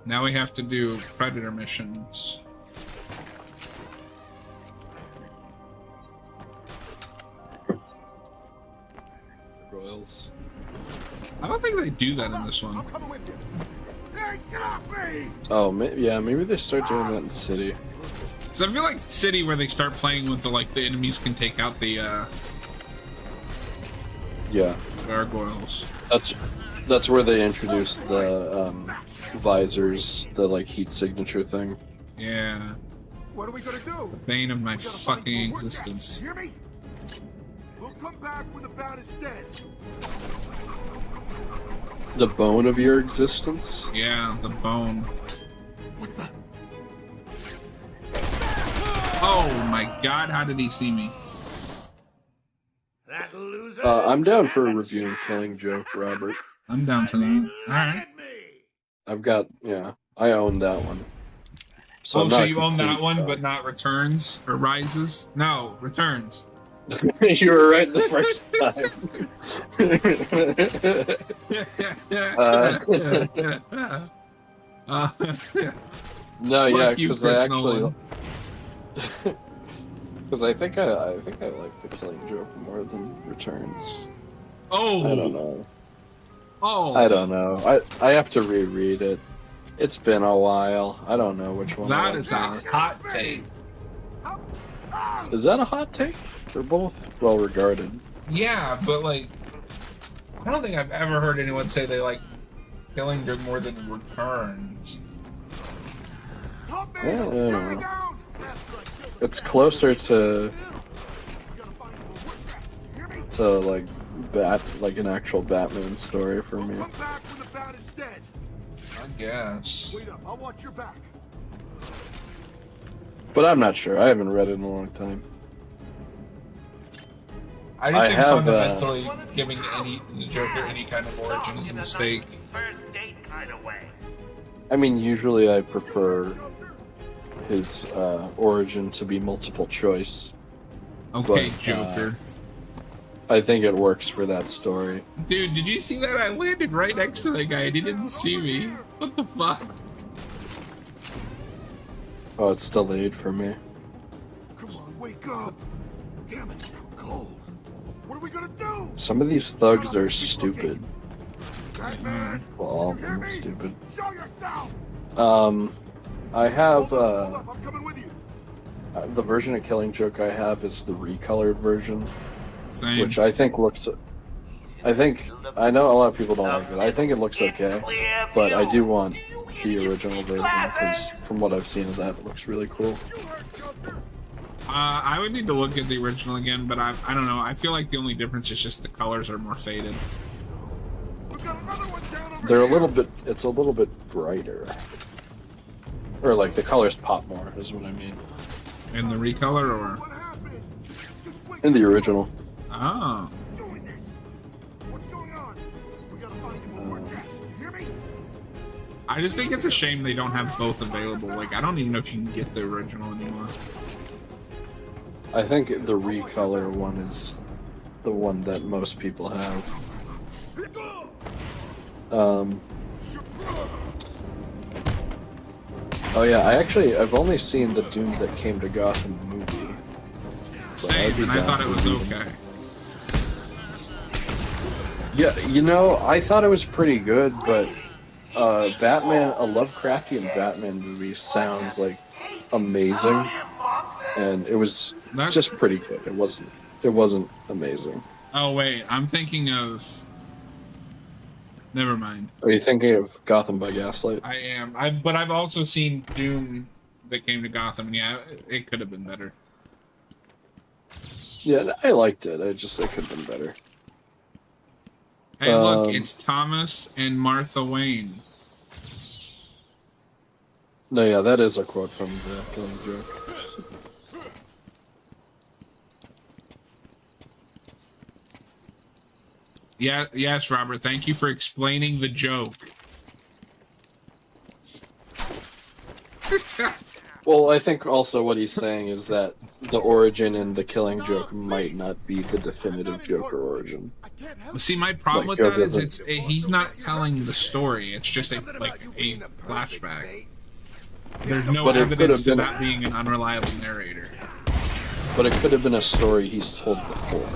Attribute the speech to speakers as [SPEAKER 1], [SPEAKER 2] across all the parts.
[SPEAKER 1] Now we have to do Predator missions.
[SPEAKER 2] Royals.
[SPEAKER 1] I don't think they do that in this one.
[SPEAKER 2] Oh, yeah, maybe they start doing that in City.
[SPEAKER 1] So I feel like City, where they start playing with the enemies can take out the
[SPEAKER 2] yeah,
[SPEAKER 1] gargoyles.
[SPEAKER 2] That's where they introduce the visors, the heat signature thing.
[SPEAKER 1] Yeah.
[SPEAKER 3] What are we gonna do?
[SPEAKER 1] The bane of my fucking existence.
[SPEAKER 3] Hear me? We'll come back when the bat is dead.
[SPEAKER 2] The bone of your existence?
[SPEAKER 1] Yeah, the bone. Oh my god, how did he see me?
[SPEAKER 3] That loser
[SPEAKER 2] I'm down for reviewing Killing Joke, Robert.
[SPEAKER 1] I'm down for that. Alright.
[SPEAKER 2] I've got, yeah, I own that one. So
[SPEAKER 1] oh, so you own that one, but not Returns or Rises? No, Returns.
[SPEAKER 2] You were right the first time. No, yeah, because I actually, because I think I like the Killing Joke more than Returns.
[SPEAKER 1] Oh,
[SPEAKER 2] I don't know.
[SPEAKER 1] Oh,
[SPEAKER 2] I don't know. I have to reread it. It's been a while. I don't know which one.
[SPEAKER 1] That is a hot take.
[SPEAKER 2] Is that a hot take? They're both well regarded.
[SPEAKER 1] Yeah, but I don't think I've ever heard anyone say they like Killing Joke more than Returns.
[SPEAKER 2] Yeah, I don't know. It's closer to an actual Batman story for me.
[SPEAKER 1] I guess.
[SPEAKER 3] I'll watch your back.
[SPEAKER 2] But I'm not sure. I haven't read it in a long time.
[SPEAKER 1] I just think fundamentally giving the Joker any kind of origin is a mistake.
[SPEAKER 2] I mean, usually I prefer his origin to be multiple choice.
[SPEAKER 1] Okay,
[SPEAKER 2] but,
[SPEAKER 1] Joker.
[SPEAKER 2] I think it works for that story.
[SPEAKER 1] Dude, did you see that? I landed right next to that guy and he didn't see me. What the fuck?
[SPEAKER 2] Oh, it's delayed for me.
[SPEAKER 3] Come on, wake up! Damn it, it's cold. What are we gonna do?
[SPEAKER 2] Some of these thugs are stupid.
[SPEAKER 3] Batman,
[SPEAKER 2] Well, all of them are stupid.
[SPEAKER 3] show yourself!
[SPEAKER 2] I have,
[SPEAKER 3] I'm coming with you.
[SPEAKER 2] the version of Killing Joke I have is the recolored version.
[SPEAKER 1] Same.
[SPEAKER 2] Which I think looks... I know a lot of people don't like it. I think it looks okay. But I do want the original version, because from what I've seen of that, it looks really cool.
[SPEAKER 1] I would need to look at the original again, but I don't know. I feel like the only difference is just the colors are more faded.
[SPEAKER 2] They're a little bit... It's a little bit brighter. Or, the colors pop more, is what I mean.
[SPEAKER 1] In the recolor, or?
[SPEAKER 2] In the original.
[SPEAKER 1] Oh. I just think it's a shame they don't have both available. I don't even know if you can get the original anymore.
[SPEAKER 2] I think the recolor one is the one that most people have. Oh yeah, I've only seen the Doom That Came to Gotham movie.
[SPEAKER 1] Same, and I thought it was okay.
[SPEAKER 2] Yeah, I thought it was pretty good, but Batman, a Lovecraftian Batman movie sounds amazing, and it was just pretty good. It wasn't amazing.
[SPEAKER 1] Oh wait, I'm thinking of... Never mind.
[SPEAKER 2] Are you thinking of Gotham by Gaslight?
[SPEAKER 1] I am. But I've also seen Doom That Came to Gotham, and yeah, it could have been better.
[SPEAKER 2] Yeah, I liked it. It could have been better.
[SPEAKER 1] Hey, look, it's Thomas and Martha Wayne.
[SPEAKER 2] No, yeah, that is a quote from the Killing Joke.
[SPEAKER 1] Yeah, yes, Robert. Thank you for explaining the joke.
[SPEAKER 2] Well, I think also what he's saying is that the origin in the Killing Joke might not be the definitive Joker origin.
[SPEAKER 3] Can't help
[SPEAKER 1] See, my problem
[SPEAKER 2] Like
[SPEAKER 1] with that
[SPEAKER 2] Joker,
[SPEAKER 1] is he's not telling the story. It's just a flashback. There's no
[SPEAKER 2] But it could
[SPEAKER 1] evidence
[SPEAKER 2] have
[SPEAKER 1] to
[SPEAKER 2] been,
[SPEAKER 1] that being an unreliable narrator.
[SPEAKER 2] but it could have been a story he's told before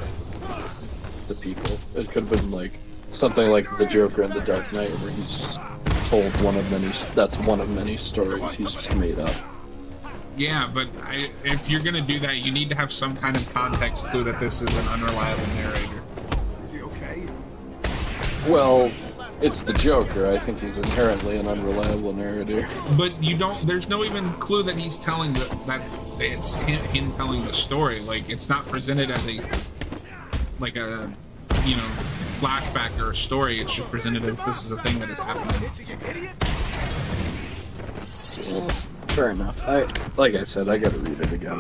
[SPEAKER 2] the people. It could have been like something like the Joker in the Dark Knight, where he's just told one of many. That's one of many stories he's just made up.
[SPEAKER 1] Yeah, but if you're gonna do that, you need to have some kind of context clue that this is an unreliable narrator.
[SPEAKER 3] Is he okay?
[SPEAKER 2] Well, it's the Joker. I think he's inherently an unreliable narrator.
[SPEAKER 1] But you don't. There's no even clue that he's telling that it's him telling the story. Like, it's not presented as a flashback or a story. It's just presented as this is a thing that is happening.
[SPEAKER 2] Yeah, fair enough. Like I said, I gotta read it again.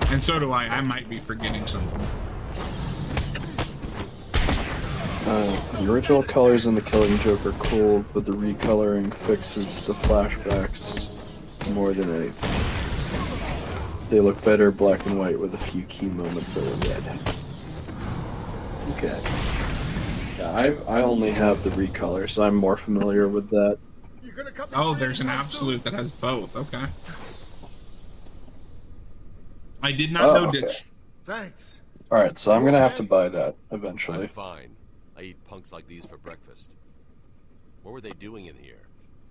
[SPEAKER 1] And so do I. I might be forgetting something.
[SPEAKER 2] The original colors in The Killing Joke are cool, but the recoloring fixes the flashbacks more than anything. They look better black and white with a few key moments that are red. Okay. Yeah, I only have the recolor, so I'm more familiar with that.
[SPEAKER 1] Oh, there's an absolute that has both. Okay. I did not know
[SPEAKER 2] okay.
[SPEAKER 1] Ditch.
[SPEAKER 3] Thanks.
[SPEAKER 2] Alright, so I'm gonna have to buy that eventually.
[SPEAKER 4] I'm fine. I eat punks like these for breakfast. What were they doing in here?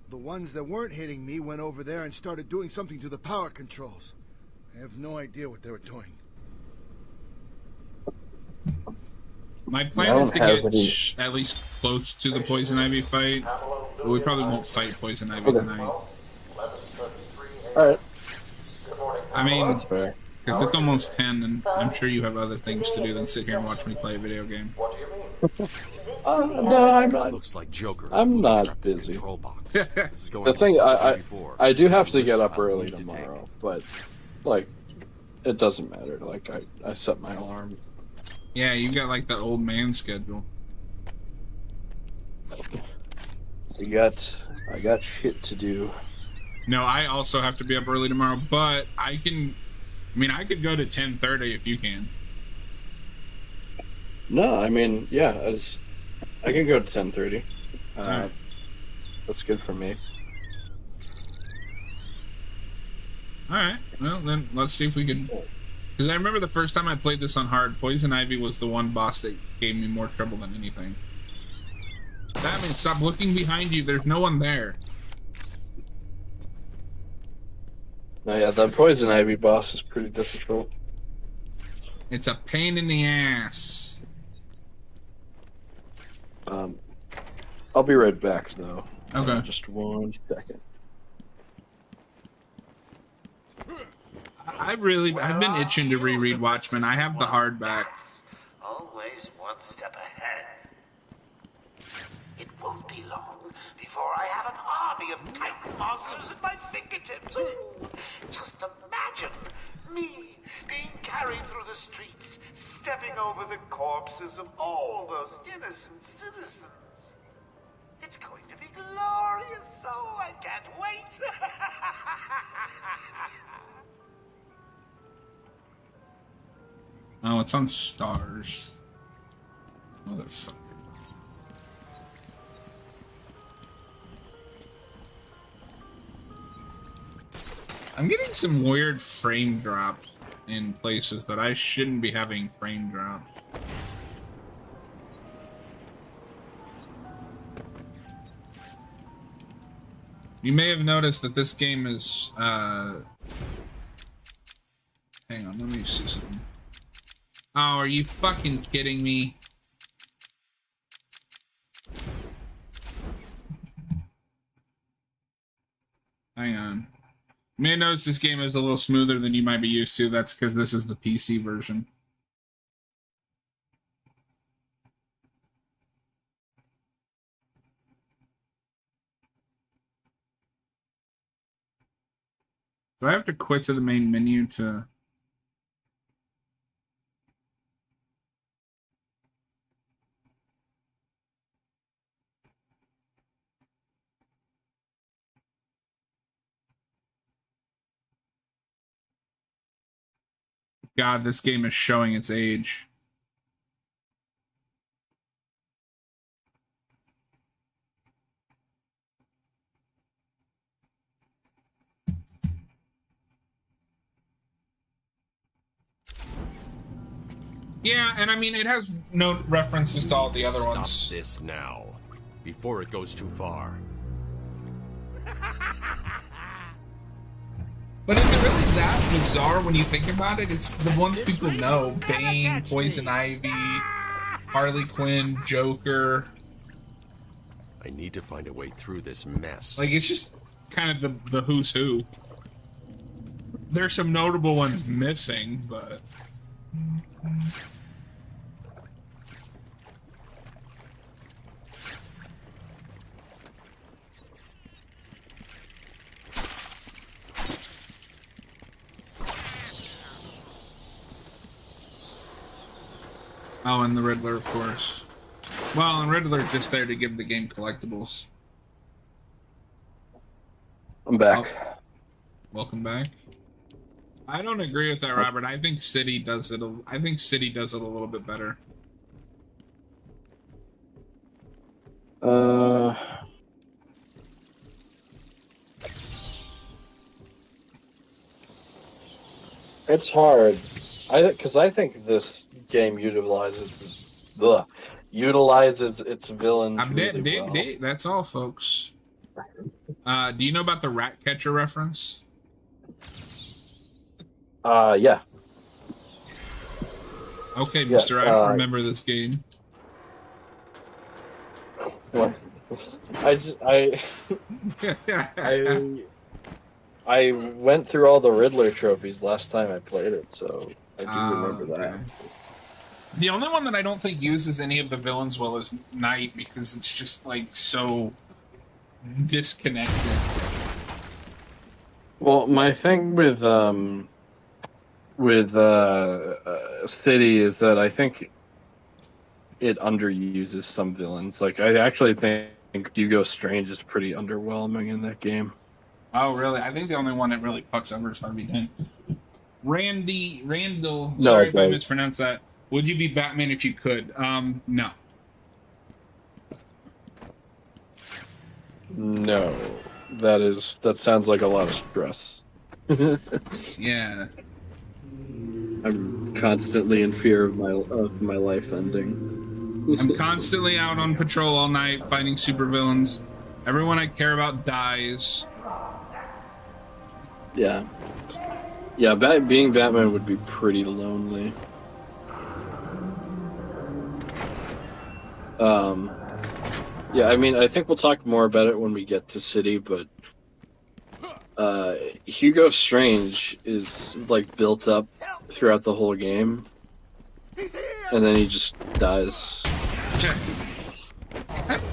[SPEAKER 3] The ones that weren't hitting me went over there and started doing something to the power controls. I have no idea what they were doing.
[SPEAKER 1] My plan is to get at least close to the Poison Ivy fight. But we probably won't fight Poison Ivy tonight.
[SPEAKER 2] Alright.
[SPEAKER 1] I mean,
[SPEAKER 2] That's fair.
[SPEAKER 1] because it's almost 10, and I'm sure you have other things to do than sit here and watch me play a video game.
[SPEAKER 2] No, I'm not.
[SPEAKER 4] Looks like Joker.
[SPEAKER 2] I'm not busy. The thing, I do have to get up early tomorrow, but, like, it doesn't matter. Like, I set my alarm.
[SPEAKER 1] Yeah, you got like the old man schedule.
[SPEAKER 2] I got shit to do.
[SPEAKER 1] No, I also have to be up early tomorrow, but I could go to 10:30 if you can.
[SPEAKER 2] No, I mean, yeah, I can go to 10:30.
[SPEAKER 1] Alright.
[SPEAKER 2] That's good for me.
[SPEAKER 1] Alright, well then let's see if we can. Because I remember the first time I played this on hard, Poison Ivy was the one boss that gave me more trouble than anything. That means stop looking behind you, there's no one there.
[SPEAKER 2] No, yeah, that Poison Ivy boss is pretty difficult.
[SPEAKER 1] It's a pain in the ass.
[SPEAKER 2] I'll be right back, though.
[SPEAKER 1] Okay.
[SPEAKER 2] Just 1 second.
[SPEAKER 1] I've been itching to reread Watchmen. I have the hardback.
[SPEAKER 5] Always one step ahead. It won't be long before I have an army of Titan monsters at my fingertips. Ooh, just imagine me being carried through the streets, stepping over the corpses of all those innocent citizens. It's going to be glorious, so I can't wait.
[SPEAKER 1] Oh, it's on Stars. Motherfucker. I'm getting some weird frame drop in places that I shouldn't be having frame drop. You may have noticed that this game is, hang on, let me see something. Oh, are you fucking kidding me? Hang on. You may notice this game is a little smoother than you might be used to. That's because this is the PC version. Do I have to quit to the main menu to... God, this game is showing its age. Yeah, and I mean, it has no references to all the other ones.
[SPEAKER 4] Stop this now, before it goes too far.
[SPEAKER 1] But is it really that bizarre when you think about it? It's the ones people know. Bane, Poison Ivy, Harley Quinn, Joker.
[SPEAKER 4] I need to find a way through this mess.
[SPEAKER 1] Like, it's just kind of the who's who. There's some notable ones missing, but... Oh, and the Riddler, of course. Well, and Riddler's just there to give the game collectibles.
[SPEAKER 2] I'm back.
[SPEAKER 1] Oh, welcome back. I don't agree with that, Robert. I think City does it. I think City does it a little bit better.
[SPEAKER 2] It's hard. Because I think this game utilizes its villains really well.
[SPEAKER 1] That's all, folks. Do you know about the rat catcher reference?
[SPEAKER 2] Yeah.
[SPEAKER 1] Okay, Mister, I don't remember this game.
[SPEAKER 2] What? I went through all the Riddler trophies last time I played it, so I do remember that.
[SPEAKER 1] The only one that I don't think uses any of the villains well is Knight, because it's just like so disconnected.
[SPEAKER 2] Well, my thing with City is that I think it underuses some villains. Like, I actually think Hugo Strange is pretty underwhelming in that game.
[SPEAKER 1] Oh, really? I think the only one that really fucks over is Harvey Dent. Randall,
[SPEAKER 2] No,
[SPEAKER 1] sorry if I mispronounced that. Would you be Batman if you could? No.
[SPEAKER 2] No. That sounds like a lot of stress.
[SPEAKER 1] Yeah.
[SPEAKER 2] I'm constantly in fear of my life ending.
[SPEAKER 1] I'm constantly out on patrol all night fighting supervillains. Everyone I care about dies.
[SPEAKER 2] Yeah. Yeah, being Batman would be pretty lonely. Yeah, I mean, I think we'll talk more about it when we get to City, but Hugo Strange is, like, built up throughout the whole game, and then he just dies.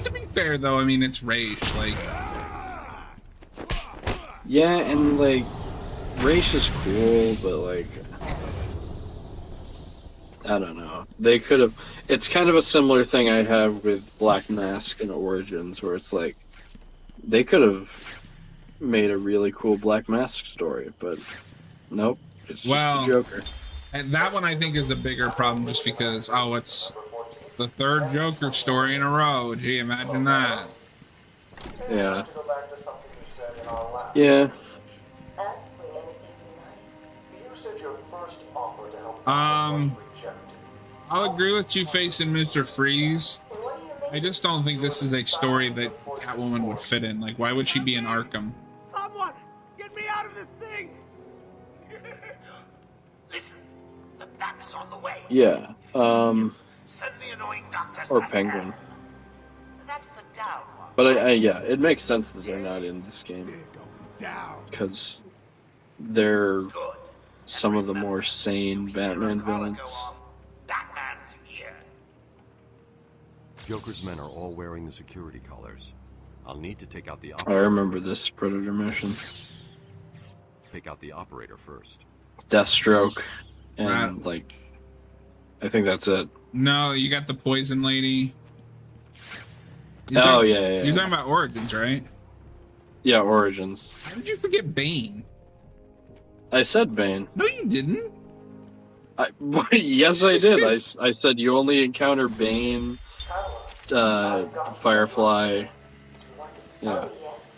[SPEAKER 1] To be fair, though, I mean, it's Raish, like...
[SPEAKER 2] Yeah, and, like, Raish is cool, but, like... I don't know. They could have... It's kind of a similar thing I have with Black Mask and Origins, where it's like... They could have made a really cool Black Mask story, but... Nope. It's just the Joker.
[SPEAKER 1] And that one, I think, is a bigger problem, just because, oh, it's the third Joker story in a row. Gee, imagine that.
[SPEAKER 2] Yeah. Yeah.
[SPEAKER 1] I'll agree with Two-Face and Mr. Freeze. I just don't think this is a story that Catwoman would fit in. Like, why would she be in Arkham?
[SPEAKER 5] Someone, get me out of this thing! Listen, the bat is on the way.
[SPEAKER 2] Yeah.
[SPEAKER 5] Send the annoying doctors
[SPEAKER 2] Or
[SPEAKER 5] back
[SPEAKER 2] Penguin.
[SPEAKER 5] there. That's the down one.
[SPEAKER 2] But yeah, it makes sense that they're not in this game. Because they're some of the more sane Batman villains.
[SPEAKER 5] Batman's here.
[SPEAKER 4] Joker's men are all wearing the security collars. I'll need to take out the
[SPEAKER 2] I
[SPEAKER 4] operator.
[SPEAKER 2] remember this Predator mission.
[SPEAKER 4] Take out the operator first.
[SPEAKER 2] Deathstroke, and like, I think that's it.
[SPEAKER 1] No, you got the Poison Lady.
[SPEAKER 2] Yeah.
[SPEAKER 1] You're talking about Origins, right?
[SPEAKER 2] Yeah, Origins.
[SPEAKER 1] How did you forget Bane?
[SPEAKER 2] I said Bane.
[SPEAKER 1] No, you didn't.
[SPEAKER 2] Yes, I did. I said you only encounter Bane, Firefly. Yeah,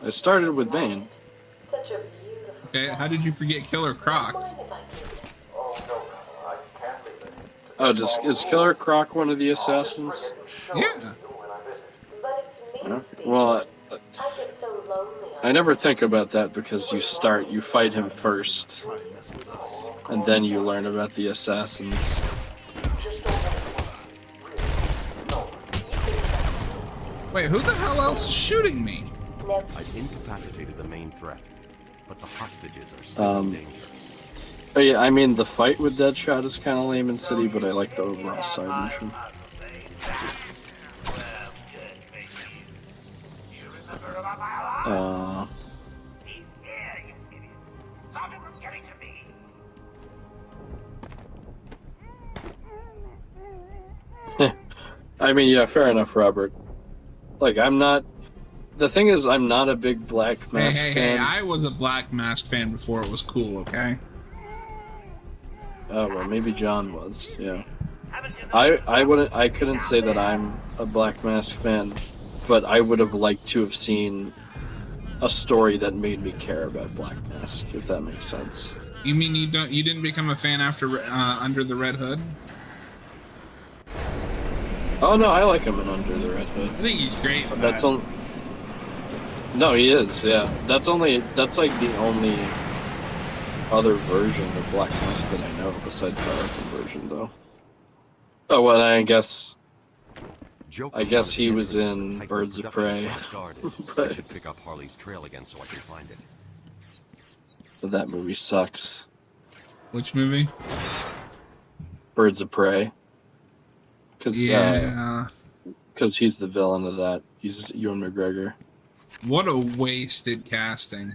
[SPEAKER 2] I started with Bane.
[SPEAKER 6] Such a beautiful.
[SPEAKER 1] Okay, how did you forget Killer Croc?
[SPEAKER 6] Mind if I do?
[SPEAKER 5] Oh, no, I can't leave it.
[SPEAKER 2] Oh, is Killer Croc one of the assassins?
[SPEAKER 1] Yeah.
[SPEAKER 2] Yeah. Well, I never think about that because you fight him first,
[SPEAKER 3] Try to mess with us.
[SPEAKER 2] and then you learn about the assassins.
[SPEAKER 1] Wait, who the hell else is shooting me?
[SPEAKER 4] I've incapacitated the main threat, but the hostages are still in danger.
[SPEAKER 2] But yeah, I mean, the fight with Deadshot is kind of lame in City, but I like the overall side mission.
[SPEAKER 5] He's here, you idiots. Stop him from getting to me.
[SPEAKER 2] I mean, yeah, fair enough, Robert. Like, the thing is, I'm not a big Black Mask
[SPEAKER 1] Hey,
[SPEAKER 2] fan.
[SPEAKER 1] I was a Black Mask fan before it was cool, okay?
[SPEAKER 2] Oh, well, maybe John was, yeah. I couldn't say that I'm a Black Mask fan, but I would have liked to have seen a story that made me care about Black Mask, if that makes sense.
[SPEAKER 1] You mean you didn't become a fan after Under the Red Hood?
[SPEAKER 2] Oh no, I like him in Under the Red Hood.
[SPEAKER 1] I think he's great.
[SPEAKER 2] But that's only. No, he is. Yeah, that's like the only other version of Black Mask that I know besides the Arkham version, though. Oh well, I guess he was in Birds of Prey.
[SPEAKER 4] I should pick up Harley's trail again so I can find it.
[SPEAKER 2] But that movie sucks.
[SPEAKER 1] Which movie?
[SPEAKER 2] Birds of Prey.
[SPEAKER 1] Yeah.
[SPEAKER 2] Because he's the villain of that. He's Ewan McGregor.
[SPEAKER 1] What a wasted casting.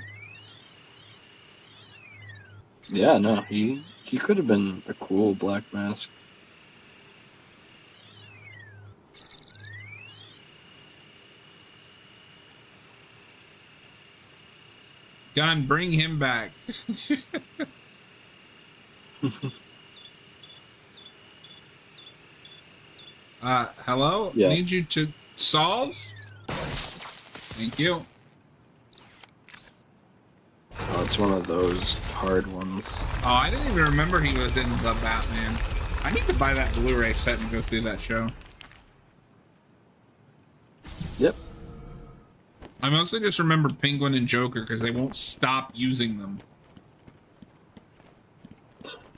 [SPEAKER 2] Yeah, no, he could have been a cool Black Mask.
[SPEAKER 1] Gun, bring him back. Hello?
[SPEAKER 2] Yeah.
[SPEAKER 1] Need you to solve? Thank you.
[SPEAKER 2] Oh, it's one of those hard ones.
[SPEAKER 1] Oh, I didn't even remember he was in The Batman. I need to buy that Blu-ray set and go through that show.
[SPEAKER 2] Yep.
[SPEAKER 1] I mostly just remember Penguin and Joker because they won't stop using them.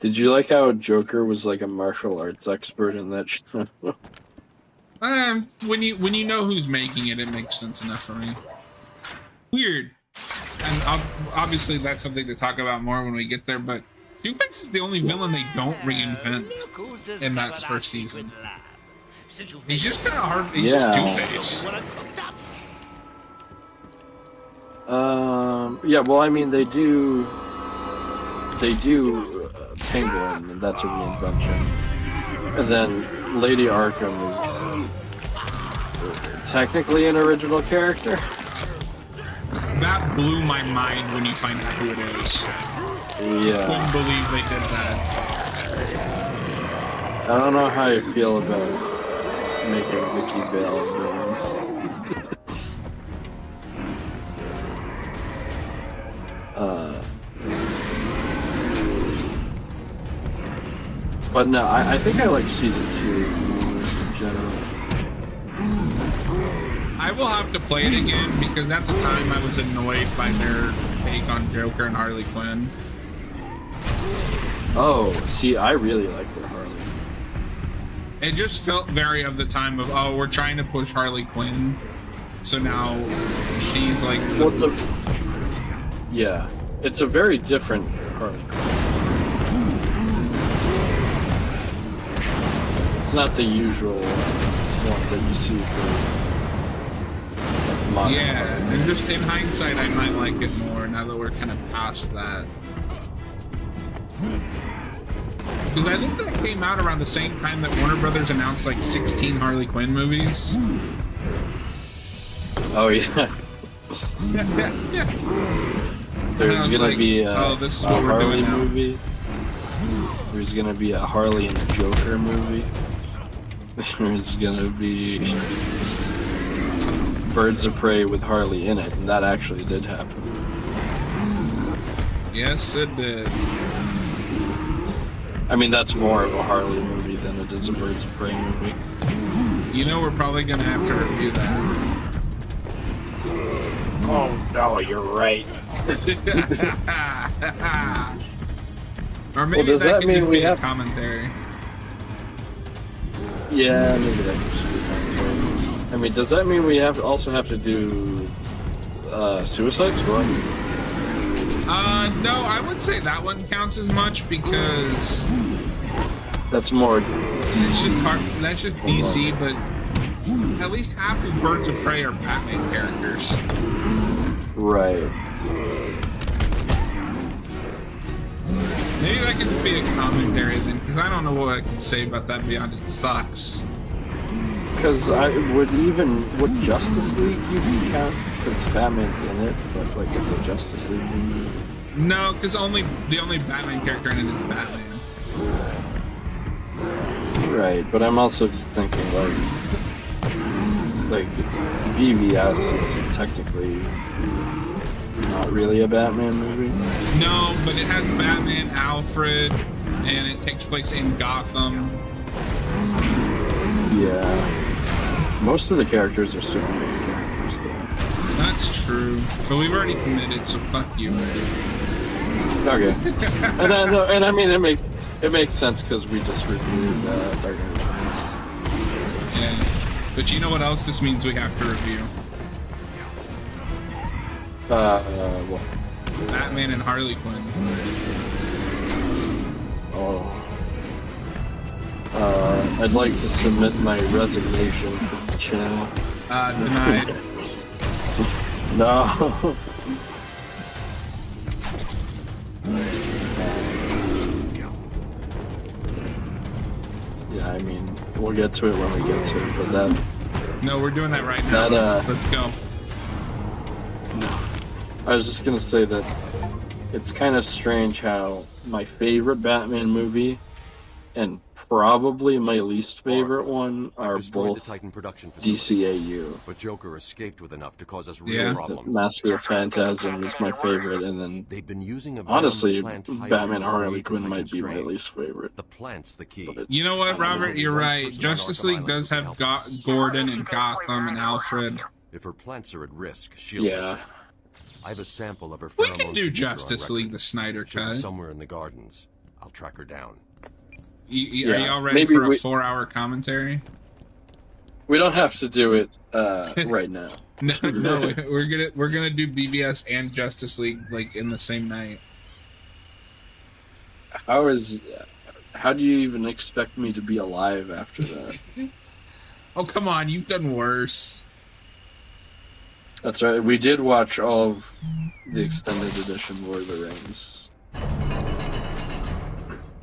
[SPEAKER 2] Did you like how Joker was like a martial arts expert in that show?
[SPEAKER 1] When you know who's making it, it makes sense enough for me. Weird. And obviously that's something to talk about more when we get there, but Two-Face is the only villain they don't reinvent in that first season. He's just kind of hard. He's just Two-Face.
[SPEAKER 2] Yeah, well, I mean, they do Penguin, and that's a reinvention. And then Lady Arkham is technically an original character.
[SPEAKER 1] That blew my mind when you find out who it is.
[SPEAKER 2] Yeah.
[SPEAKER 1] Couldn't believe they did that.
[SPEAKER 2] I don't know how you feel about making Vicky Vale a villain. But no, I think I like season 2 in general.
[SPEAKER 1] I will have to play it again because at the time I was annoyed by their take on Joker and Harley Quinn.
[SPEAKER 2] Oh, see, I really like their Harley.
[SPEAKER 1] It just felt very of the time of, oh, we're trying to push Harley Quinn, so now she's like...
[SPEAKER 2] Well, it's a very different Harley Quinn. It's not the usual one that you see for like, modern Harley.
[SPEAKER 1] And just in hindsight, I might like it more now that we're kind of past that. Because I think that came out around the same time that Warner Brothers announced like 16 Harley Quinn movies.
[SPEAKER 2] Oh yeah. There's gonna be a Harley movie. There's gonna be a Harley and Joker movie. There's gonna be Birds of Prey with Harley in it, and that actually did happen.
[SPEAKER 1] Yes, it did.
[SPEAKER 2] I mean, that's more of a Harley movie than as a Birds of Prey movie.
[SPEAKER 1] You know, we're probably gonna have to review that.
[SPEAKER 2] Oh no, you're right.
[SPEAKER 1] Or maybe
[SPEAKER 2] does that
[SPEAKER 1] can
[SPEAKER 2] mean
[SPEAKER 1] just
[SPEAKER 2] we
[SPEAKER 1] be a
[SPEAKER 2] have
[SPEAKER 1] commentary?
[SPEAKER 2] Yeah, maybe that can just be commentary. I mean, does that mean we also have to do Suicide Squad?
[SPEAKER 1] No, I would say that one counts as much because
[SPEAKER 2] that's more
[SPEAKER 1] that's just DC, but at least half of Birds of Prey are Batman characters.
[SPEAKER 2] Right.
[SPEAKER 1] Maybe that could be a commentary then, because I don't know what I can say about that beyond it sucks.
[SPEAKER 2] Because would Justice League you can count? Because Batman's in it, but like it's a Justice League movie.
[SPEAKER 1] No, because the only Batman character in it is Batman.
[SPEAKER 2] Right, but I'm also just thinking like BVS is technically not really a Batman movie.
[SPEAKER 1] No, but it has Batman, Alfred, and it takes place in Gotham.
[SPEAKER 2] Yeah. Most of the characters are Superman characters, though.
[SPEAKER 1] That's true. But we've already committed, so fuck you.
[SPEAKER 2] Okay. and I mean it makes sense because we just reviewed Dark Knight Returns.
[SPEAKER 1] Yeah. But you know what else this means we have to review?
[SPEAKER 2] What?
[SPEAKER 1] Batman and Harley Quinn.
[SPEAKER 2] Oh. I'd like to submit my resignation to the channel.
[SPEAKER 1] Denied.
[SPEAKER 2] No. Yeah, I mean, we'll get to it when we get to it, but that...
[SPEAKER 1] No, we're doing that right now. Let's go.
[SPEAKER 2] No. I was just gonna say that it's kind of strange how my favorite Batman movie and probably my least favorite one are both
[SPEAKER 4] the Titan production
[SPEAKER 2] DCAU.
[SPEAKER 4] But Joker escaped with enough to cause us real problems.
[SPEAKER 2] Master of Phantasm is my favorite, and then
[SPEAKER 4] they've been using
[SPEAKER 2] honestly, Batman Harley Quinn might be my least favorite.
[SPEAKER 4] The plant's the key.
[SPEAKER 1] You know what, Robert? You're right. Justice League does have Gordon and Gotham and Alfred.
[SPEAKER 4] If her plants are at risk, she'll
[SPEAKER 2] yeah.
[SPEAKER 4] I have a sample of her.
[SPEAKER 1] We can do Justice League, the Snyder cut.
[SPEAKER 4] Somewhere in the gardens. I'll track her down.
[SPEAKER 1] Are y'all ready for a 4-hour commentary?
[SPEAKER 2] We don't have to do it right now.
[SPEAKER 1] No, we're gonna do BVS and Justice League like in the same night.
[SPEAKER 2] How do you even expect me to be alive after that?
[SPEAKER 1] Oh come on, you've done worse.
[SPEAKER 2] That's right. We did watch all of the extended edition Lord of the Rings.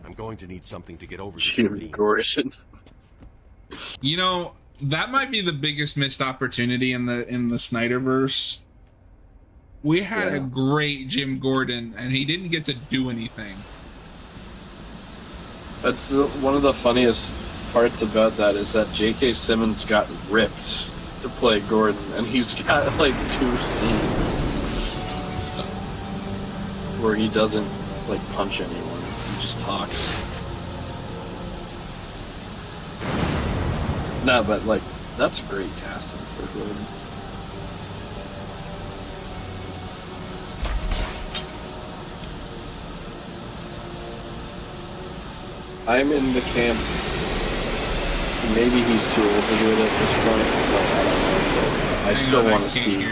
[SPEAKER 4] I'm going to need something to get over
[SPEAKER 2] Jim Gordon.
[SPEAKER 1] You know, that might be the biggest missed opportunity in the Snyderverse. We had a great Jim Gordon, and he didn't get to do anything. That's
[SPEAKER 2] one of the funniest parts about that is that J.K. Simmons got ripped to play Gordon, and he's got like 2 scenes where he doesn't like punch anyone. He just talks. No, but like that's great casting for Gordon. I'm in the camp. Maybe he's too old to do it at this point, but I don't know. I still want to see.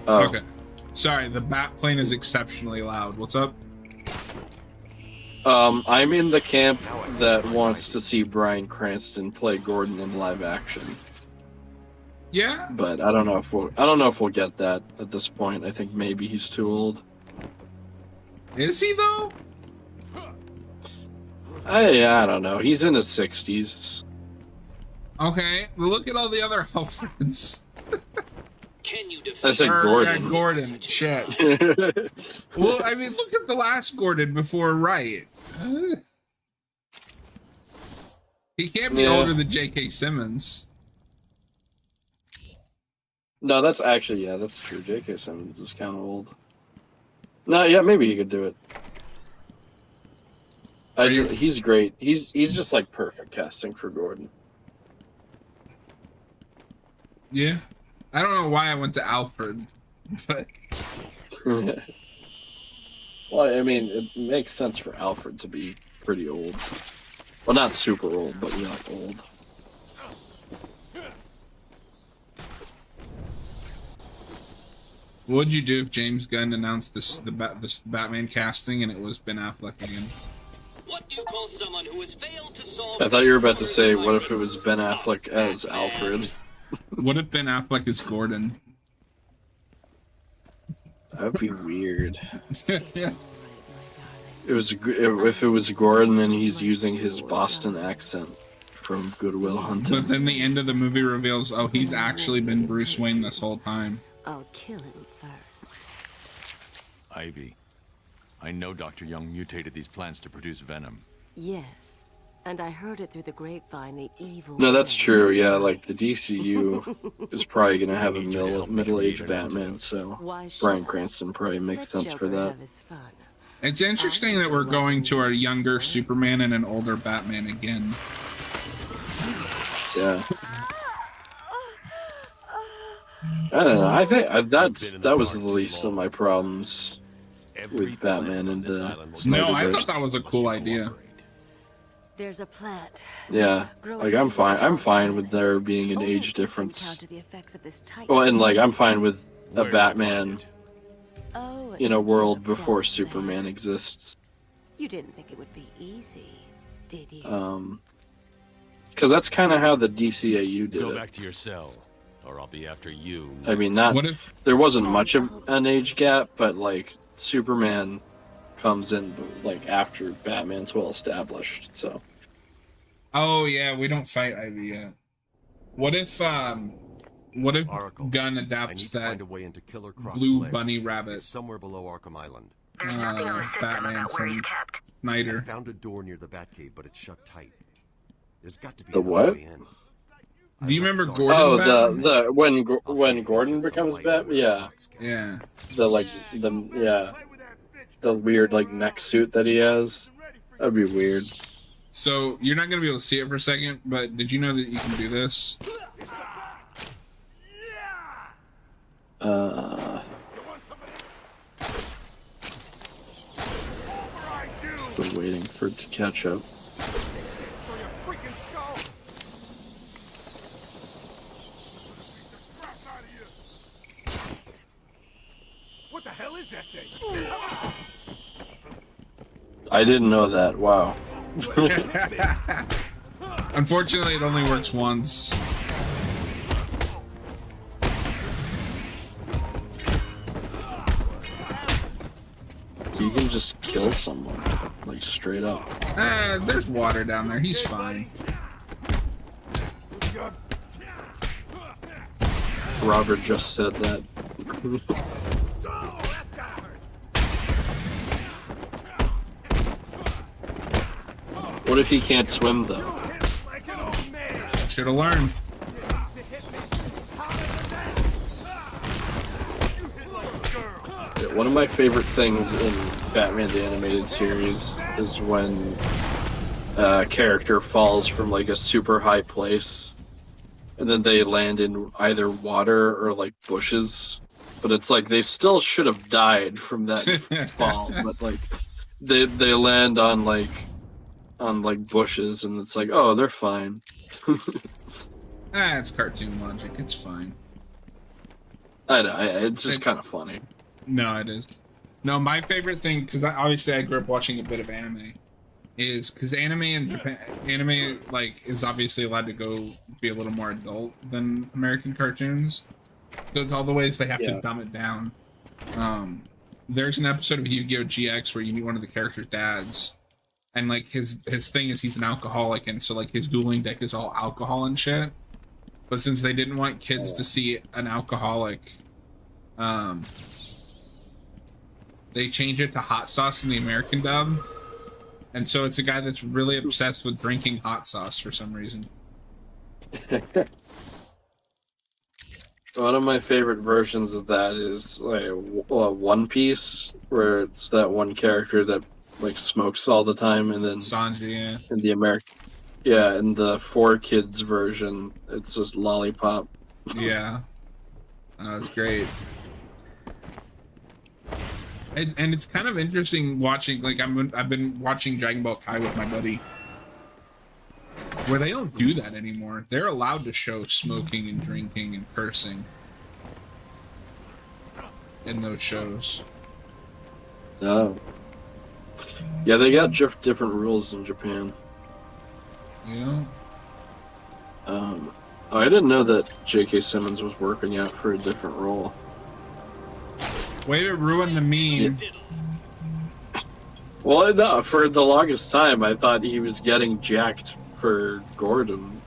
[SPEAKER 1] Oh. Okay. Sorry, the bat plane is exceptionally loud. What's up?
[SPEAKER 2] I'm in the camp that wants to see Bryan Cranston play Gordon in live action.
[SPEAKER 1] Yeah.
[SPEAKER 2] But I don't know if we'll get that at this point. I think maybe he's too old.
[SPEAKER 1] Is he though?
[SPEAKER 2] I don't know. He's in his 60s.
[SPEAKER 1] Okay, well, look at all the other Alfreds.
[SPEAKER 2] I said Gordon.
[SPEAKER 1] Yeah, Gordon. Shit. Well, I mean, look at the last Gordon before Wright. He can't be older than J.K. Simmons.
[SPEAKER 2] No, that's actually, that's true. J.K. Simmons is kind of old. No, yeah, maybe he could do it. He's great. He's just like perfect casting for Gordon.
[SPEAKER 1] Yeah. I don't know why I went to Alfred, but
[SPEAKER 2] Well, I mean, it makes sense for Alfred to be pretty old. Well, not super old, but yeah, old.
[SPEAKER 1] what would you do if James Gunn announced this Batman casting and it was Ben Affleck again?
[SPEAKER 6] What do you call someone who has failed to solve?
[SPEAKER 2] I thought you were about to say, what if it was Ben Affleck as Alfred?
[SPEAKER 1] What if Ben Affleck is Gordon?
[SPEAKER 2] That'd be weird.
[SPEAKER 1] Yeah.
[SPEAKER 2] If it was Gordon and he's using his Boston accent from Good Will Hunting.
[SPEAKER 1] But then the end of the movie reveals, oh, he's actually been Bruce Wayne this whole time.
[SPEAKER 7] I'll kill him first.
[SPEAKER 4] Ivy, I know Dr. Young mutated these plants to produce venom.
[SPEAKER 7] Yes, and I heard it through the grapevine. The evil.
[SPEAKER 2] No, that's true. Yeah, like the DCU is probably gonna have a middle-aged Batman, so Bryan Cranston probably makes sense for that.
[SPEAKER 1] It's interesting that we're going to a younger Superman and an older Batman again.
[SPEAKER 2] Yeah. I don't know. I think that was the least of my problems with Batman and the
[SPEAKER 1] No, I
[SPEAKER 2] Snyderverse.
[SPEAKER 1] thought that was a cool idea.
[SPEAKER 7] There's a plant.
[SPEAKER 2] Yeah, like I'm fine with there being an age difference. Well, and like I'm fine with a Batman in a world before Superman exists.
[SPEAKER 7] You didn't think it would be easy, did you?
[SPEAKER 2] Because that's kind of how the DCAU did
[SPEAKER 4] Go
[SPEAKER 2] it.
[SPEAKER 4] back to your cell, or I'll be after you.
[SPEAKER 2] I mean, there wasn't much of an age gap, but like Superman comes in like after Batman's well established. So.
[SPEAKER 1] Oh yeah, we don't fight Ivy yet. What if
[SPEAKER 4] Oracle,
[SPEAKER 1] Gunn
[SPEAKER 4] I
[SPEAKER 1] adapts
[SPEAKER 4] need to
[SPEAKER 1] that
[SPEAKER 4] find a way into Killer Croc's
[SPEAKER 1] blue
[SPEAKER 4] lair.
[SPEAKER 1] bunny rabbit
[SPEAKER 4] It's somewhere below Arkham Island.
[SPEAKER 8] There's nothing on the system
[SPEAKER 1] Batman
[SPEAKER 8] about where he's
[SPEAKER 1] from
[SPEAKER 8] kept.
[SPEAKER 4] I
[SPEAKER 1] Snyder?
[SPEAKER 4] found a door near the Batcave, but it's shut tight. There's got to be
[SPEAKER 2] The
[SPEAKER 4] another
[SPEAKER 2] what?
[SPEAKER 4] way in.
[SPEAKER 1] Do you remember
[SPEAKER 4] left
[SPEAKER 1] Gordon?
[SPEAKER 2] Oh,
[SPEAKER 1] Batman?
[SPEAKER 2] the when
[SPEAKER 4] I'll see
[SPEAKER 2] when
[SPEAKER 4] if
[SPEAKER 2] Gordon
[SPEAKER 4] there's some
[SPEAKER 2] becomes
[SPEAKER 4] light
[SPEAKER 2] Batman,
[SPEAKER 4] where
[SPEAKER 2] yeah,
[SPEAKER 4] Croc's kept.
[SPEAKER 1] Yeah.
[SPEAKER 2] the weird like mech suit that he has. That'd be weird.
[SPEAKER 1] So you're not gonna be able to see it for a second, but did you know that you can do this?
[SPEAKER 2] Still waiting for it to catch up.
[SPEAKER 3] What the hell is that thing?
[SPEAKER 2] I didn't know that. Wow.
[SPEAKER 1] Unfortunately, it only works once.
[SPEAKER 2] So you can just kill someone, like straight up.
[SPEAKER 1] There's water down there. He's fine.
[SPEAKER 2] Robert just said that. What if he can't swim though?
[SPEAKER 1] Should have learned.
[SPEAKER 2] Yeah, one of my favorite things in Batman the Animated Series is when a character falls from like a super high place and then they land in either water or like bushes. But it's like they still should have died from that fall, but like they land on like bushes and it's like, oh, they're fine.
[SPEAKER 1] It's cartoon logic. It's fine.
[SPEAKER 2] I know, it's just kind of funny.
[SPEAKER 1] No, it is. No, my favorite thing, because obviously I grew up watching a bit of anime, is because anime in Japan, anime like is obviously allowed to go be a little more adult than American cartoons. So all the ways they have to dumb it down. There's an episode of Yu-Gi-Oh! GX where you meet one of the characters' dads, and like his thing is he's an alcoholic, and so like his dueling deck is all alcohol and shit. But since they didn't want kids to see an alcoholic, they changed it to hot sauce in the American dub. And so it's a guy that's really obsessed with drinking hot sauce for some reason.
[SPEAKER 2] One of my favorite versions of that is like One Piece, where it's that one character that like smokes all the time, and then
[SPEAKER 1] Sanji, yeah.
[SPEAKER 2] in the in the 4Kids version, it's just Lollipop.
[SPEAKER 1] Yeah. Oh, that's great. And it's kind of interesting watching, like, I've been watching Dragon Ball Kai with my buddy, where they don't do that anymore. They're allowed to show smoking and drinking and cursing in those shows.
[SPEAKER 2] Oh. Yeah, they got different rules in Japan.
[SPEAKER 1] Yeah.
[SPEAKER 2] Oh, I didn't know that J.K. Simmons was working out for a different role.
[SPEAKER 1] Way to ruin the meme.
[SPEAKER 2] Yeah. Well, no, for the longest time, I thought he was getting jacked for Gordon.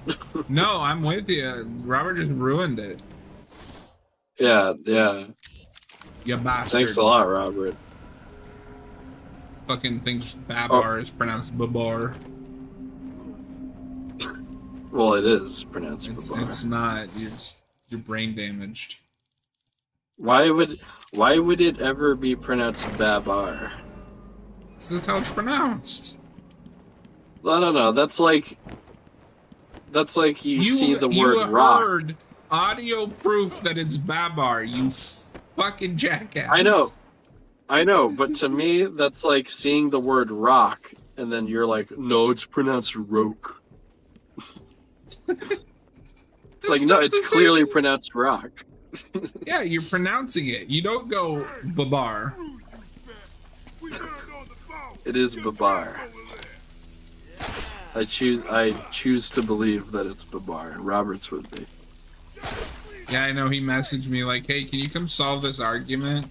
[SPEAKER 1] No, I'm with you. Robert just ruined it.
[SPEAKER 2] Yeah.
[SPEAKER 1] You bastard.
[SPEAKER 2] Thanks a lot, Robert.
[SPEAKER 1] Fucking thinks Babar is pronounced Babar.
[SPEAKER 2] Well, it is pronounced Babar.
[SPEAKER 1] It's not. You're brain damaged.
[SPEAKER 2] Why would it ever be pronounced Babar?
[SPEAKER 1] That's how it's pronounced.
[SPEAKER 2] No. That's like you see the word rock.
[SPEAKER 1] You heard audio proof that it's Babar, you fucking jackass.
[SPEAKER 2] I know, but to me, that's like seeing the word rock, and then you're like, no, it's pronounced roke. It's like, no, it's clearly pronounced rock.
[SPEAKER 1] Yeah, you're pronouncing it. You don't go Babar.
[SPEAKER 2] It is Babar. I choose to believe that it's Babar. Robert's with me.
[SPEAKER 1] Yeah, I know. He messaged me like, "Hey, can you come solve this argument?"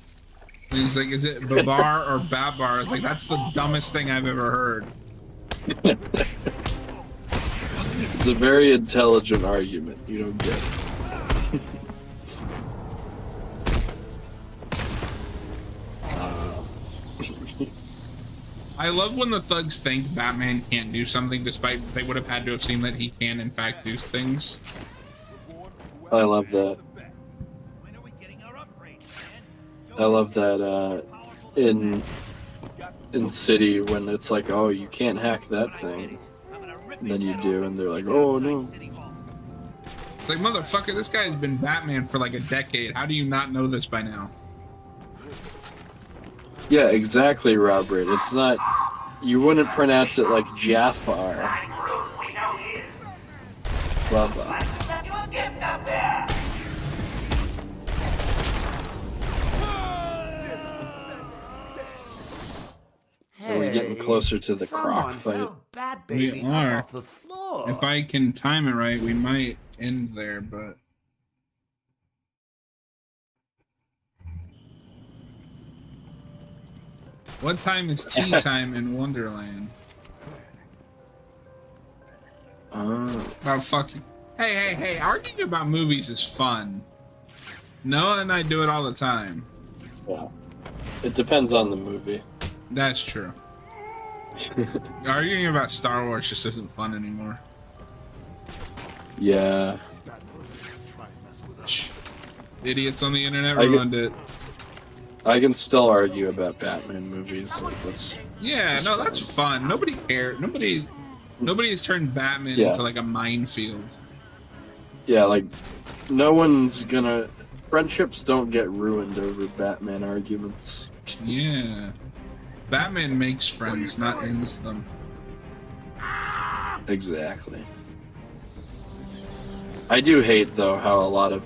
[SPEAKER 1] And he's like, "Is it Babar or Babar?" I was like, "That's the dumbest thing I've ever heard."
[SPEAKER 2] It's a very intelligent argument. You don't get it.
[SPEAKER 1] I love when the thugs think Batman can't do something, despite they would have had to have seen that he can, in fact, do things.
[SPEAKER 2] I love that. I love that in City when it's like, oh, you can't hack that thing, and then you do, and they're like, oh no.
[SPEAKER 1] It's like, motherfucker, this guy's been Batman for like a decade. How do you not know this by now?
[SPEAKER 2] Yeah, exactly, Robert. It's not. You wouldn't pronounce it like Jafar. It's Bubba. Are we getting closer to the croc fight?
[SPEAKER 1] We are. If I can time it right, we might end there, but... What time is tea time in Wonderland? About fucking... Hey, arguing about movies is fun. Noah and I do it all the time.
[SPEAKER 2] Yeah. It depends on the movie.
[SPEAKER 1] That's true. Arguing about Star Wars just isn't fun anymore.
[SPEAKER 2] Yeah.
[SPEAKER 1] Idiots on the internet ruined it.
[SPEAKER 2] I can still argue about Batman movies. Like,
[SPEAKER 1] that's fun. Nobody cares. Nobody's turned Batman into like a minefield. Yeah,
[SPEAKER 2] like no one's gonna. Friendships don't get ruined over Batman arguments.
[SPEAKER 1] Yeah. Batman makes friends, not ends them.
[SPEAKER 2] Exactly. I do hate though how a lot of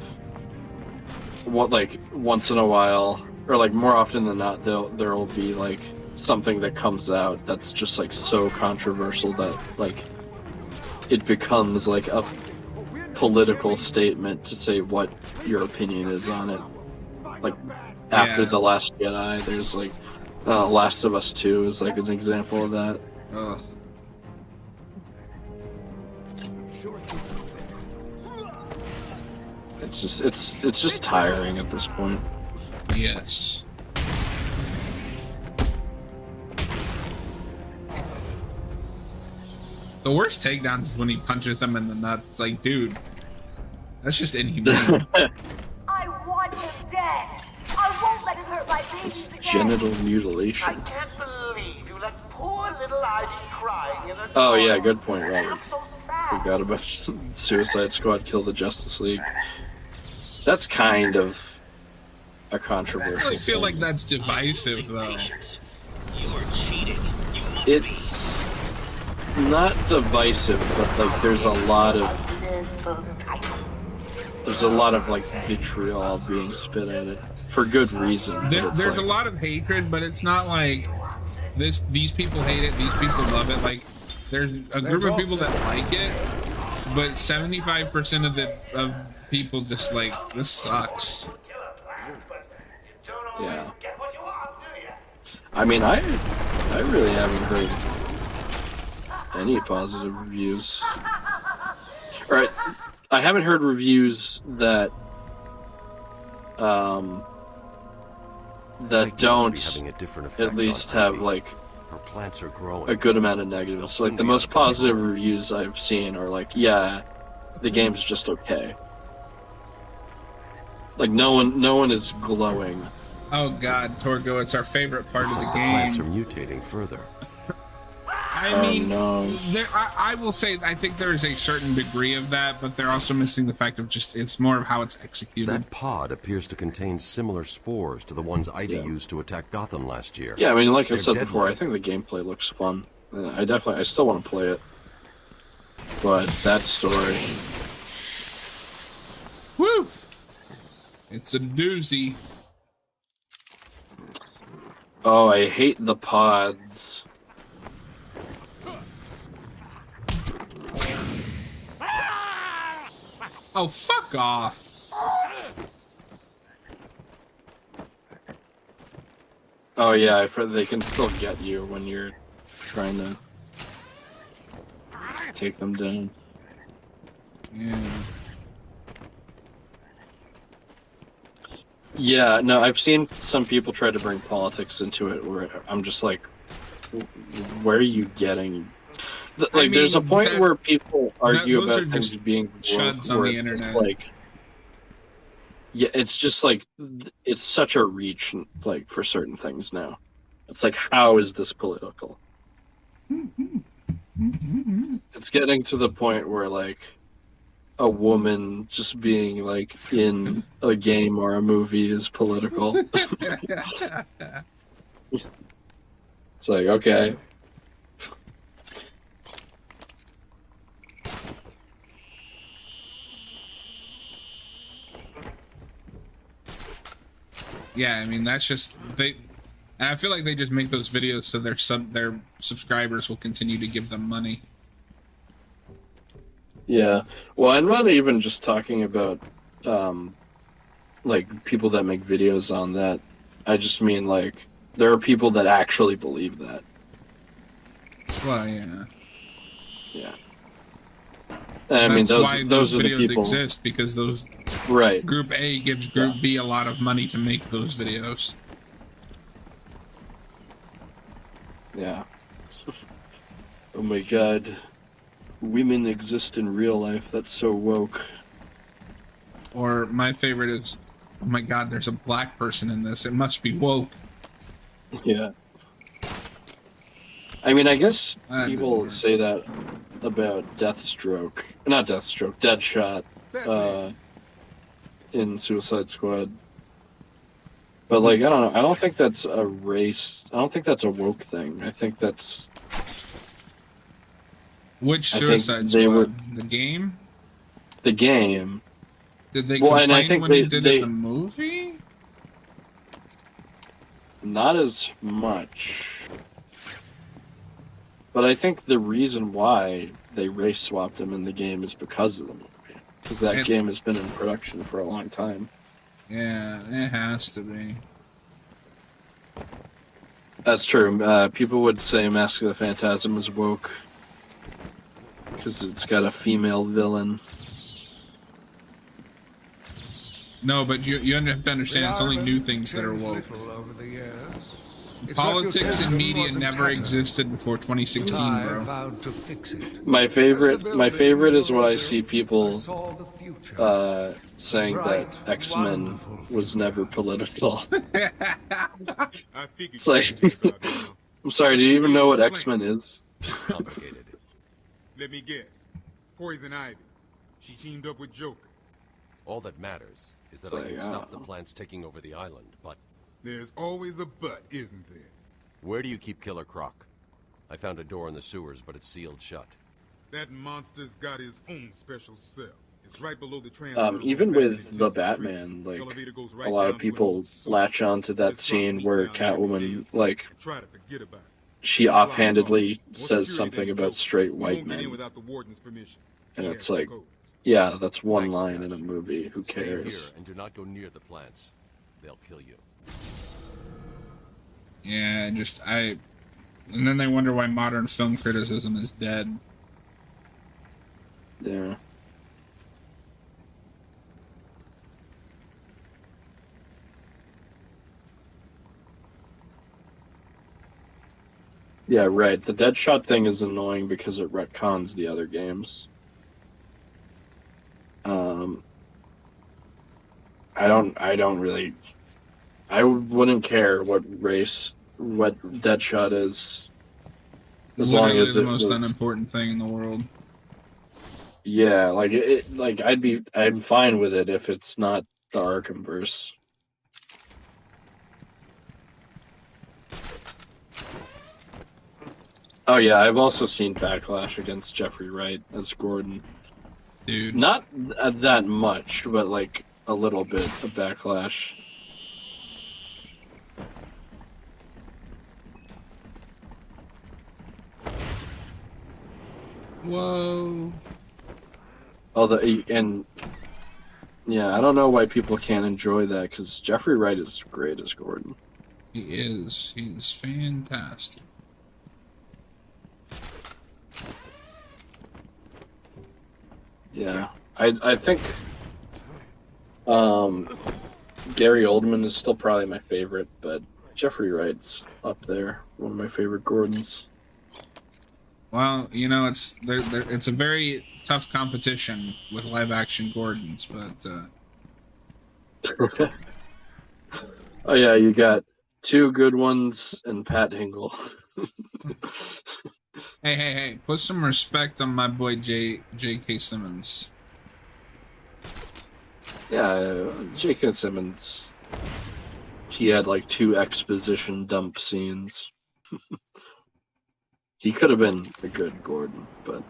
[SPEAKER 2] once in a while, or like more often than not, there'll be like something that comes out that's just like so controversial that like it becomes like a political statement to say what your opinion is on it. Like after The Last Jedi, there's like Last of Us 2 is like an example of that.
[SPEAKER 1] Ugh.
[SPEAKER 2] It's just tiring at this point.
[SPEAKER 1] Yes. The worst takedowns is when he punches them in the nuts. It's like, dude, that's just inhumane.
[SPEAKER 8] I want him dead. I won't let him hurt my
[SPEAKER 2] It's genital mutilation.
[SPEAKER 5] I can't believe you let poor little Ivy crying in a
[SPEAKER 2] Oh yeah,
[SPEAKER 5] toilet.
[SPEAKER 2] good point,
[SPEAKER 5] It
[SPEAKER 2] Robert.
[SPEAKER 5] looks so sad.
[SPEAKER 2] Forgot about Suicide Squad kill the Justice League. That's kind of a
[SPEAKER 1] I
[SPEAKER 2] controversial
[SPEAKER 1] really feel like
[SPEAKER 2] thing.
[SPEAKER 1] that's divisive, though.
[SPEAKER 6] You're cheating. You must
[SPEAKER 2] It's not divisive, but like there's a lot of like vitriol being spit at it for good reason. But it's
[SPEAKER 1] There's
[SPEAKER 2] like,
[SPEAKER 1] a lot of hatred, but it's not like these people hate it, these people love it. Like, there's a group of people that like it, but 75% of people just like, this sucks.
[SPEAKER 2] yeah. I mean, I really haven't heard any positive reviews. Or I haven't heard reviews that that don't at least have like
[SPEAKER 8] Her plants are growing.
[SPEAKER 2] a good amount of negatives. Like the most positive reviews I've seen are like, yeah, the game's just okay. Like no one is glowing.
[SPEAKER 1] Oh god, Torgo, it's our favorite part of the
[SPEAKER 8] Plants are
[SPEAKER 1] game.
[SPEAKER 8] mutating further.
[SPEAKER 1] I mean,
[SPEAKER 2] no.
[SPEAKER 1] I will say I think there is a certain degree of that, but they're also missing the fact of just it's more of how it's executed.
[SPEAKER 8] That pod appears to contain similar spores to the ones Ivy used to attack Gotham last year.
[SPEAKER 2] Yeah, I mean, like I've
[SPEAKER 8] They're
[SPEAKER 2] said before,
[SPEAKER 8] deadly.
[SPEAKER 2] I think the gameplay looks fun. I still want to play it. But that story,
[SPEAKER 1] Woo! It's a doozy.
[SPEAKER 2] oh, I hate the pods.
[SPEAKER 1] Oh, fuck off.
[SPEAKER 2] Oh yeah, I've heard they can still get you when you're trying to take them down.
[SPEAKER 1] Yeah.
[SPEAKER 2] Yeah, no, I've seen some people try to bring politics into it where I'm just like, where are you getting... Like, there's a point where people argue
[SPEAKER 1] those are
[SPEAKER 2] about things
[SPEAKER 1] just
[SPEAKER 2] being
[SPEAKER 1] chuds
[SPEAKER 2] woke,
[SPEAKER 1] on
[SPEAKER 2] where
[SPEAKER 1] the
[SPEAKER 2] it's just
[SPEAKER 1] internet.
[SPEAKER 2] like... Yeah, it's just like, it's such a reach, like, for certain things now. It's like, how is this political? It's getting to the point where, like, a woman just being, like, in a game or a movie is political. It's like, okay.
[SPEAKER 1] Yeah, I mean that's just and I feel like they just make those videos so their subscribers will continue to give them money.
[SPEAKER 2] Yeah. Well, I'm not even just talking about like people that make videos on that. I just mean like there are people that actually believe that.
[SPEAKER 1] Well, yeah.
[SPEAKER 2] Yeah. And I mean
[SPEAKER 1] That's why
[SPEAKER 2] those are the
[SPEAKER 1] videos
[SPEAKER 2] people.
[SPEAKER 1] exist, because those
[SPEAKER 2] Right.
[SPEAKER 1] Group A gives Group B a lot of money to make those videos.
[SPEAKER 2] Yeah. Oh my god. Women exist in real life. That's so woke.
[SPEAKER 1] Or my favorite is, oh my god, there's a black person in this. It must be woke.
[SPEAKER 2] Yeah. I mean, I guess
[SPEAKER 1] I
[SPEAKER 2] people
[SPEAKER 1] know.
[SPEAKER 2] say that about Deathstroke. Not Deathstroke, Deadshot. In Suicide Squad. But, like, I don't know. I don't think that's a race. I don't think that's a woke thing. I think that's...
[SPEAKER 1] Which
[SPEAKER 2] I think
[SPEAKER 1] Suicide
[SPEAKER 2] they
[SPEAKER 1] Squad?
[SPEAKER 2] were-
[SPEAKER 1] The game?
[SPEAKER 2] The game.
[SPEAKER 1] Did they
[SPEAKER 2] Well,
[SPEAKER 1] complain
[SPEAKER 2] and I think
[SPEAKER 1] when
[SPEAKER 2] they-
[SPEAKER 1] they did
[SPEAKER 2] they-
[SPEAKER 1] it in the movie?
[SPEAKER 2] Not as much. But I think the reason why they race swapped him in the game is because of the movie. Because that game has been in production for a long time.
[SPEAKER 1] Yeah, it has to be.
[SPEAKER 2] That's true. People would say Mask of the Phantasm is woke. Because it's got a female villain.
[SPEAKER 1] No, but you have to understand, it's only new things that are woke. Politics and media never existed before 2016, bro.
[SPEAKER 2] My favorite is when I see people saying that X-Men was never political.
[SPEAKER 9] I figured
[SPEAKER 2] It's like,
[SPEAKER 9] you cared about me, huh?
[SPEAKER 2] I'm sorry, do you even know what X-Men is?
[SPEAKER 4] It's complicated.
[SPEAKER 9] Let me guess. Poison Ivy. She teamed up with Joker.
[SPEAKER 8] All that matters is that
[SPEAKER 2] It's
[SPEAKER 8] I
[SPEAKER 2] like,
[SPEAKER 8] can
[SPEAKER 2] I
[SPEAKER 8] stop
[SPEAKER 2] don't
[SPEAKER 8] the
[SPEAKER 2] know.
[SPEAKER 8] plants taking over the island, but
[SPEAKER 9] There's always a but, isn't there?
[SPEAKER 8] where do you keep Killer Croc? I found a door in the sewers, but it's sealed shut.
[SPEAKER 9] That monster's got his own special cell. It's right below the transfer
[SPEAKER 2] Even
[SPEAKER 9] room back in
[SPEAKER 2] with the
[SPEAKER 9] intensive
[SPEAKER 2] Batman,
[SPEAKER 9] treatment.
[SPEAKER 2] like,
[SPEAKER 9] Elevator goes
[SPEAKER 2] a
[SPEAKER 9] right
[SPEAKER 2] lot
[SPEAKER 9] down
[SPEAKER 2] of
[SPEAKER 9] to an
[SPEAKER 2] people
[SPEAKER 9] old sewer.
[SPEAKER 2] latch on to that
[SPEAKER 9] Just drop
[SPEAKER 2] scene
[SPEAKER 9] meat
[SPEAKER 2] where
[SPEAKER 9] down there every day or
[SPEAKER 2] Catwoman,
[SPEAKER 9] so
[SPEAKER 2] like,
[SPEAKER 9] and try to forget about it.
[SPEAKER 2] she
[SPEAKER 9] Block
[SPEAKER 2] offhandedly
[SPEAKER 9] off. More
[SPEAKER 2] says
[SPEAKER 9] security
[SPEAKER 2] something
[SPEAKER 9] than
[SPEAKER 2] about
[SPEAKER 9] Joker.
[SPEAKER 2] straight
[SPEAKER 9] We
[SPEAKER 2] white
[SPEAKER 9] won't get in
[SPEAKER 2] men.
[SPEAKER 9] without the warden's permission.
[SPEAKER 2] And
[SPEAKER 9] He
[SPEAKER 2] it's
[SPEAKER 9] has the
[SPEAKER 2] like,
[SPEAKER 9] codes.
[SPEAKER 2] yeah, that's one
[SPEAKER 8] Thanks,
[SPEAKER 2] line in
[SPEAKER 8] Josh.
[SPEAKER 2] a movie. Who
[SPEAKER 8] Stay here
[SPEAKER 2] cares?
[SPEAKER 8] and do not go near the plants. They'll kill you.
[SPEAKER 1] Yeah, and then they wonder why modern film criticism is dead.
[SPEAKER 2] Yeah. Yeah, right. The Deadshot thing is annoying because it retcons the other games. I don't really, I wouldn't care what Deadshot is, as long
[SPEAKER 1] Literally
[SPEAKER 2] as
[SPEAKER 1] the
[SPEAKER 2] it
[SPEAKER 1] most
[SPEAKER 2] was,
[SPEAKER 1] unimportant thing in the world.
[SPEAKER 2] yeah, like like I'm fine with it if it's not the Arkhamverse. Oh yeah, I've also seen backlash against Jeffrey Wright as Gordon.
[SPEAKER 1] Dude.
[SPEAKER 2] Not that much, but like a little bit of backlash.
[SPEAKER 1] Whoa.
[SPEAKER 2] And yeah, I don't know why people can't enjoy that because Jeffrey Wright is great as Gordon.
[SPEAKER 1] He is. He's fantastic.
[SPEAKER 2] Yeah, I think Gary Oldman is still probably my favorite, but Jeffrey Wright's up there, one of my favorite Gordons.
[SPEAKER 1] Well, you know, it's a very tough competition with live action Gordons, but
[SPEAKER 2] Oh yeah, you got two good ones and Pat Hingle.
[SPEAKER 1] hey, put some respect on my boy J.K. Simmons.
[SPEAKER 2] Yeah, J.K. Simmons. He had like 2 exposition dump scenes. He could have been a good Gordon, but